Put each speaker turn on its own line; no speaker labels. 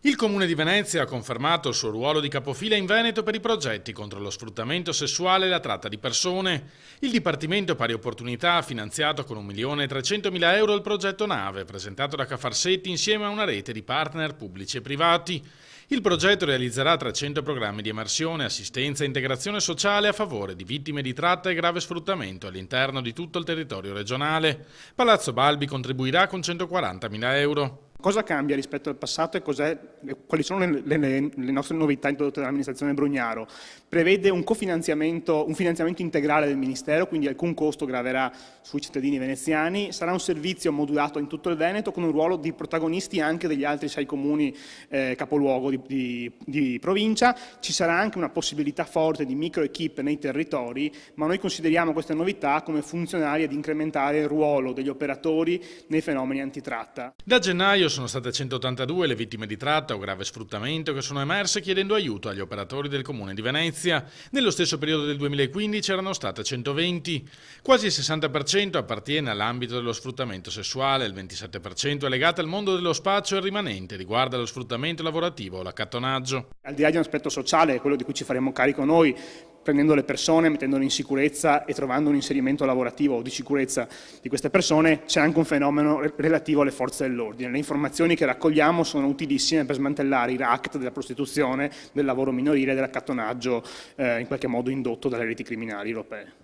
Il Comune di Venezia ha confermato il suo ruolo di capofila in Veneto per i progetti contro lo sfruttamento sessuale e la tratta di persone. Il Dipartimento Pari Opportunità ha finanziato con 1.300.000 euro il progetto Nave, presentato da Cafarsetti insieme a una rete di partner pubblici e privati. Il progetto realizzerà 300 programmi di emersione, assistenza e integrazione sociale a favore di vittime di tratta e grave sfruttamento all'interno di tutto il territorio regionale. Palazzo Balbi contribuirà con 140.000 euro.
Cosa cambia rispetto al passato e quali sono le nostre novità introdotte dall'amministrazione Brugnaro? Prevede un finanziamento integrale del Ministero, quindi alcun costo graverà sui cittadini veneziani, sarà un servizio modulato in tutto il Veneto con un ruolo di protagonisti anche degli altri 6 comuni capoluogo di provincia. Ci sarà anche una possibilità forte di micro-equip nei territori, ma noi consideriamo queste novità come funzionali ad incrementare il ruolo degli operatori nei fenomeni antitratta.
Da gennaio sono state 182 le vittime di tratta o grave sfruttamento che sono emerse chiedendo aiuto agli operatori del Comune di Venezia. Nello stesso periodo del 2015 erano state 120. Quasi il 60% appartiene all'ambito dello sfruttamento sessuale, il 27% è legato al mondo dello spaccio e il rimanente riguarda lo sfruttamento lavorativo o l'accattonaggio.
Al di là di un aspetto sociale, quello di cui ci faremo carico noi, prendendo le persone, mettendole in sicurezza e trovando un inserimento lavorativo di sicurezza di queste persone, c'è anche un fenomeno relativo alle forze dell'ordine. Le informazioni che raccogliamo sono utilissime per smantellare i racket della prostituzione, del lavoro minorile e dell'accattonaggio in qualche modo indotto dalle reti criminali europee.